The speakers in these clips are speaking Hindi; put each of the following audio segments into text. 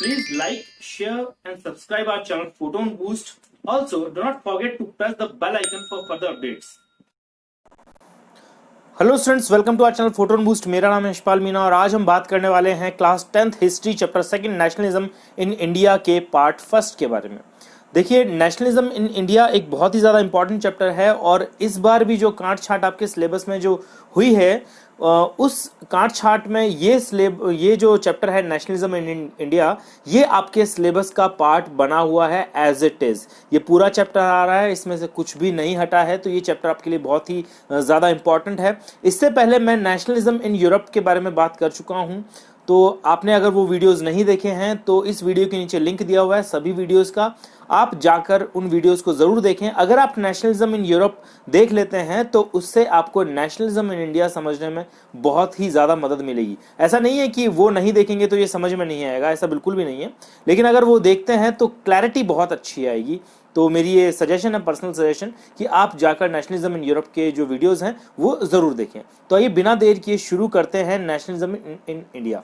Please like, share and subscribe our channel Photon Boost. Also, do not forget to press the bell icon for further updates. Hello students, welcome to our channel Photon Boost. मेरा नाम है यशपाल मीना और आज हम बात करने वाले हैं class 10th history chapter 2 nationalism in India के पार्ट 1 के बारे में। देखिए, नेशनलिज्म इन इंडिया एक बहुत ही ज़्यादा इंपॉर्टेंट चैप्टर है और इस बार भी जो काट छाट आपके सिलेबस में जो हुई है उस काट छाट में ये जो चैप्टर है नेशनलिज्म इन इंडिया, ये आपके सिलेबस का पार्ट बना हुआ है एज इट इज। ये पूरा चैप्टर आ रहा है, इसमें से कुछ भी नहीं हटा है, तो ये चैप्टर आपके लिए बहुत ही ज़्यादा इंपॉर्टेंट है। इससे पहले मैं नेशनलिज्म इन यूरोप के बारे में बात कर चुका हूँ, तो आपने अगर वो वीडियोस नहीं देखे हैं तो इस वीडियो के नीचे लिंक दिया हुआ है सभी वीडियोस का, आप जाकर उन वीडियोस को जरूर देखें। अगर आप नेशनलिज्म इन यूरोप देख लेते हैं तो उससे आपको नेशनलिज्म इन इंडिया समझने में बहुत ही ज़्यादा मदद मिलेगी। ऐसा नहीं है कि वो नहीं देखेंगे तो ये समझ में नहीं आएगा, ऐसा बिल्कुल भी नहीं है, लेकिन अगर वो देखते हैं तो क्लैरिटी बहुत अच्छी आएगी। तो मेरी ये सजेशन है, पर्सनल सजेशन, कि आप जाकर नेशनलिज्म इन यूरोप के जो वीडियोस हैं वो ज़रूर देखें। तो आइए बिना देर किए शुरू करते हैं nationalism in India.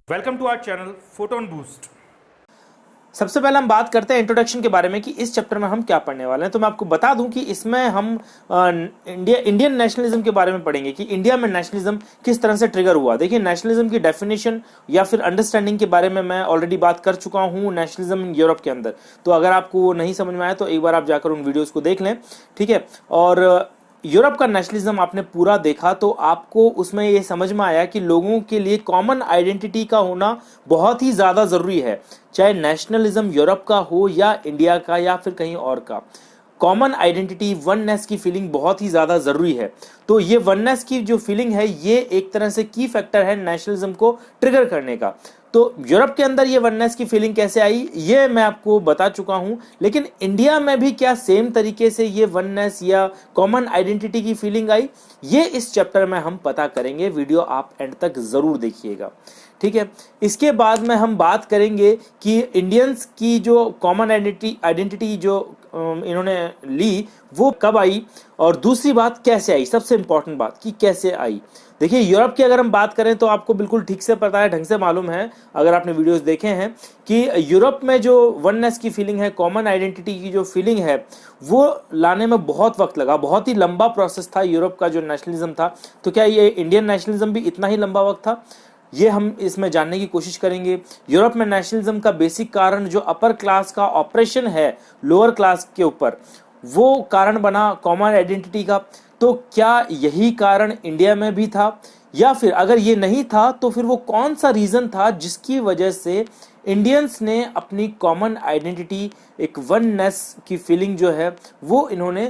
Welcome to our channel Photon Boost. सबसे पहले हम बात करते हैं इंट्रोडक्शन के बारे में कि इस चैप्टर में हम क्या पढ़ने वाले हैं। तो मैं आपको बता दूं कि इसमें हम इंडियन नेशनलिज्म के बारे में पढ़ेंगे कि इंडिया में नेशनलिज्म किस तरह से ट्रिगर हुआ। देखिए, नेशनलिज्म की डेफिनेशन या फिर अंडरस्टैंडिंग के बारे में मैं ऑलरेडी बात कर चुका हूं नेशनलिज्म इन यूरोप के अंदर। तो अगर आपको वो नहीं समझ में आया तो एक बार आप जाकर उन वीडियोज़ को देख लें, ठीक है। और यूरोप का नेशनलिज्म आपने पूरा देखा तो आपको उसमें ये समझ में आया कि लोगों के लिए कॉमन आइडेंटिटी का होना बहुत ही ज़्यादा ज़रूरी है, चाहे नेशनलिज्म यूरोप का हो या इंडिया का या फिर कहीं और का। कॉमन आइडेंटिटी, वननेस की फीलिंग बहुत ही ज़्यादा ज़रूरी है। तो ये वननेस की जो फीलिंग है ये एक तरह से की फैक्टर है नेशनलिज्म को ट्रिगर करने का। तो यूरोप के अंदर ये वननेस की फीलिंग कैसे आई ये मैं आपको बता चुका हूं, लेकिन इंडिया में भी क्या सेम तरीके से ये वननेस या कॉमन आइडेंटिटी की फीलिंग आई, ये इस चैप्टर में हम पता करेंगे। वीडियो आप एंड तक जरूर देखिएगा, ठीक है। इसके बाद में हम बात करेंगे कि इंडियंस की जो कॉमन आइडेंटिटी जो इन्होंने ली वो कब आई, और दूसरी बात कैसे आई, सबसे इंपॉर्टेंट बात कि कैसे आई। देखिए, यूरोप की अगर हम बात करें तो आपको बिल्कुल ठीक से पता है, ढंग से मालूम है अगर आपने वीडियोस देखे हैं कि यूरोप में जो वननेस की फीलिंग है, कॉमन आइडेंटिटी की जो फीलिंग है, वो लाने में बहुत वक्त लगा। बहुत ही लंबा प्रोसेस था यूरोप का जो नेशनलिज्म था। तो क्या ये इंडियन नेशनलिज्म भी इतना ही लंबा वक्त था, ये हम इसमें जानने की कोशिश करेंगे। यूरोप में नेशनलिज्म का बेसिक कारण जो अपर क्लास का ऑपरेशन है लोअर क्लास के ऊपर, वो कारण बना कॉमन आइडेंटिटी का। तो क्या यही कारण इंडिया में भी था, या फिर अगर ये नहीं था तो फिर वो कौन सा रीजन था जिसकी वजह से इंडियंस ने अपनी कॉमन आइडेंटिटी, एक वननेस की फीलिंग जो है वो इन्होंने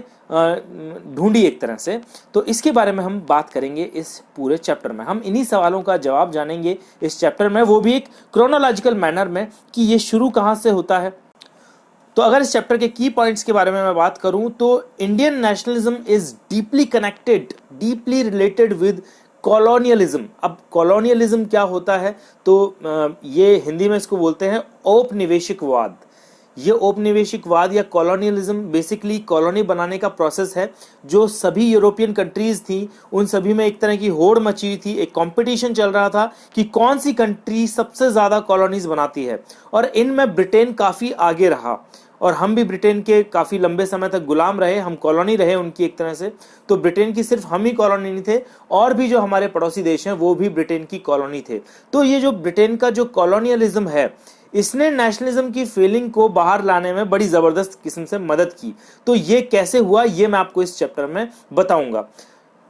ढूंढी एक तरह से। तो इसके बारे में हम बात करेंगे इस पूरे चैप्टर में। हम इन्हीं सवालों का जवाब जानेंगे इस चैप्टर में, वो भी एक क्रोनोलॉजिकल मैनर में कि ये शुरू कहाँ से होता है। तो अगर इस चैप्टर के की पॉइंट्स के बारे में मैं बात करूं तो Indian nationalism is deeply connected, deeply related with colonialism. अब कॉलोनियलिज्म क्या होता है, तो ये हिंदी में इसको बोलते हैं औपनिवेशिकवाद। ये औपनिवेशिकवाद या कॉलोनियलिज्म बेसिकली कॉलोनी बनाने का प्रोसेस है जो सभी यूरोपियन कंट्रीज थी, उन सभी में एक तरह की होड़ मची हुई थी। एक कंपटीशन चल रहा था कि कौन सी कंट्री सबसे ज़्यादा कॉलोनीज बनाती है, और इनमें ब्रिटेन काफ़ी आगे रहा और हम भी ब्रिटेन के काफ़ी लंबे समय तक गुलाम रहे, हम कॉलोनी रहे उनकी एक तरह से। तो ब्रिटेन की सिर्फ हम ही कॉलोनी नहीं थे, और भी जो हमारे पड़ोसी देश हैं वो भी ब्रिटेन की कॉलोनी थे। तो ये जो ब्रिटेन का जो कॉलोनियलिज्म है, इसने नेशनलिज्म की फीलिंग को बाहर लाने में बड़ी ज़बरदस्त किस्म से मदद की। तो ये कैसे हुआ ये मैं आपको इस चैप्टर में बताऊंगा।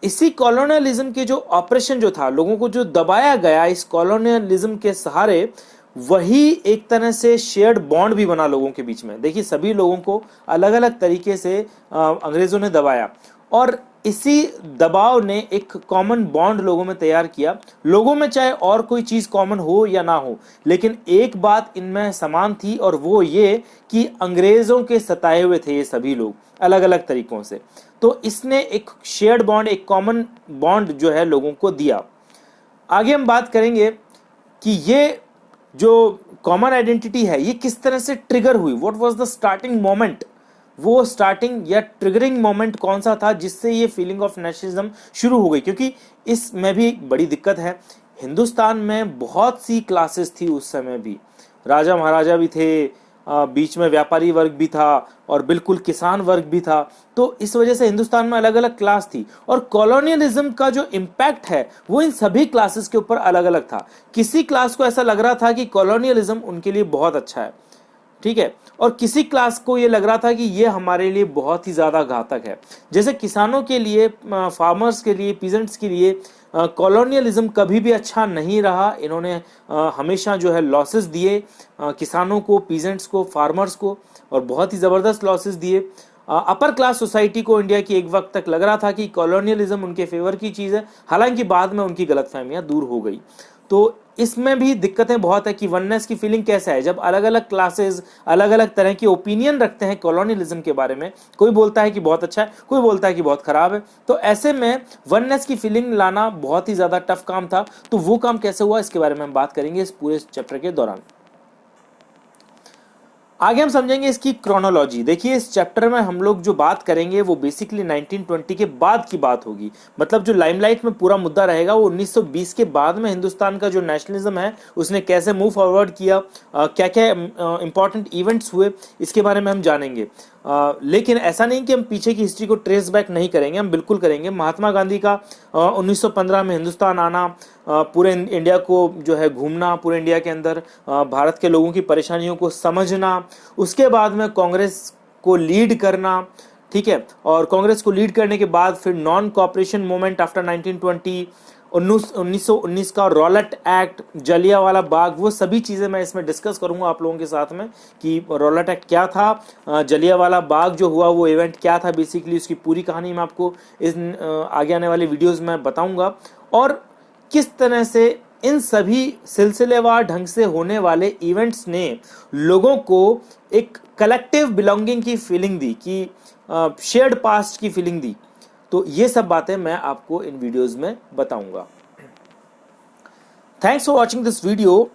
इसी कॉलोनियलिज्म के जो ऑपरेशन जो था, लोगों को जो दबाया गया इस कॉलोनियलिज्म के सहारे, वही एक तरह से शेयर्ड बॉन्ड भी बना लोगों के बीच में। देखिए, सभी लोगों को अलग अलग तरीके से अंग्रेजों ने दबाया, और इसी दबाव ने एक कॉमन बॉन्ड लोगों में तैयार किया। लोगों में चाहे और कोई चीज कॉमन हो या ना हो, लेकिन एक बात इनमें समान थी, और वो ये कि अंग्रेजों के सताए हुए थे ये सभी लोग अलग अलग तरीकों से। तो इसने एक शेयर्ड बॉन्ड, एक कॉमन बॉन्ड जो है लोगों को दिया। आगे हम बात करेंगे कि ये जो कॉमन आइडेंटिटी है ये किस तरह से ट्रिगर हुई, what was the starting moment वो स्टार्टिंग या ट्रिगरिंग मोमेंट कौन सा था जिससे ये फीलिंग ऑफ नेशनलिज्म शुरू हो गई, क्योंकि इसमें भी एक बड़ी दिक्कत है। हिंदुस्तान में बहुत सी क्लासेस थी उस समय भी, राजा महाराजा भी थे, बीच में व्यापारी वर्ग भी था और बिल्कुल किसान वर्ग भी था। तो इस वजह से हिंदुस्तान में अलग अलग क्लास थी और कॉलोनियलिज्म का जो इम्पैक्ट है वो इन सभी क्लासेस के ऊपर अलग अलग था। किसी क्लास को ऐसा लग रहा था कि कॉलोनियलिज्म उनके लिए बहुत अच्छा है, ठीक है, और किसी क्लास को ये लग रहा था कि ये हमारे लिए बहुत ही ज़्यादा घातक है। जैसे किसानों के लिए, फार्मर्स के लिए, पीजेंट्स के लिए कॉलोनियलिज्म कभी भी अच्छा नहीं रहा। इन्होंने हमेशा जो है लॉसेस दिए किसानों को, पीजेंट्स को, फार्मर्स को, और बहुत ही ज़बरदस्त लॉसेस दिए। अपर क्लास सोसाइटी को इंडिया की एक वक्त तक लग रहा था कि कॉलोनियलिज्म उनके फेवर की चीज़ है, हालांकि बाद में उनकी गलतफहमियां दूर हो गई। तो इसमें भी दिक्कतें बहुत है कि वननेस की फीलिंग कैसा है जब अलग अलग क्लासेस अलग अलग तरह की ओपिनियन रखते हैं कॉलोनियलिज्म के बारे में। कोई बोलता है कि बहुत अच्छा है, कोई बोलता है कि बहुत खराब है। तो ऐसे में वननेस की फीलिंग लाना बहुत ही ज़्यादा टफ काम था। तो वो काम कैसे हुआ इसके बारे में हम बात करेंगे इस पूरे चैप्टर के दौरान। आगे हम समझेंगे इसकी क्रोनोलॉजी। देखिए, इस चैप्टर में हम लोग जो बात करेंगे वो बेसिकली 1920 के बाद की बात होगी। मतलब जो लाइमलाइट में पूरा मुद्दा रहेगा वो 1920 के बाद में हिंदुस्तान का जो नेशनलिज्म है उसने कैसे मूव फॉरवर्ड किया, क्या क्या इंपॉर्टेंट इवेंट्स हुए, इसके बारे में हम जानेंगे। लेकिन ऐसा नहीं कि हम पीछे की हिस्ट्री को ट्रेस बैक नहीं करेंगे, हम बिल्कुल करेंगे। महात्मा गांधी का 1915 में हिंदुस्तान आना, पूरे इंडिया को जो है घूमना, पूरे इंडिया के अंदर भारत के लोगों की परेशानियों को समझना, उसके बाद में कांग्रेस को लीड करना, ठीक है, और कांग्रेस को लीड करने के बाद फिर नॉन कोऑपरेशन मूवमेंट आफ्टर 1920, 1919 का रॉलेट एक्ट, जलियांवाला बाग, वो सभी चीज़ें मैं इसमें डिस्कस करूंगा आप लोगों के साथ में कि रॉलेट एक्ट क्या था, जलियांवाला बाग जो हुआ वो इवेंट क्या था, बेसिकली उसकी पूरी कहानी मैं आपको इस आगे आने वाले वीडियोस में बताऊंगा। और किस तरह से इन सभी सिलसिलेवार ढंग से होने वाले इवेंट्स ने लोगों को एक कलेक्टिव बिलोंगिंग की फीलिंग दी, कि शेयर्ड पास्ट की फीलिंग दी। तो ये सब बातें मैं आपको इन वीडियोस में बताऊंगा। Thanks for watching this video.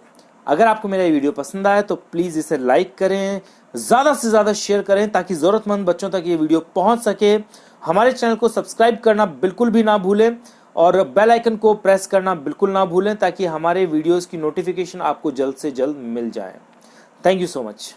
अगर आपको मेरा ये वीडियो पसंद आया तो प्लीज इसे लाइक करें, ज्यादा से ज्यादा शेयर करें ताकि जरूरतमंद बच्चों तक ये वीडियो पहुंच सके। हमारे चैनल को सब्सक्राइब करना बिल्कुल भी ना भूलें और बेल आइकन को प्रेस करना बिल्कुल ना भूलें ताकि हमारे वीडियोस की नोटिफिकेशन आपको जल्द से जल्द मिल जाए। Thank you so much.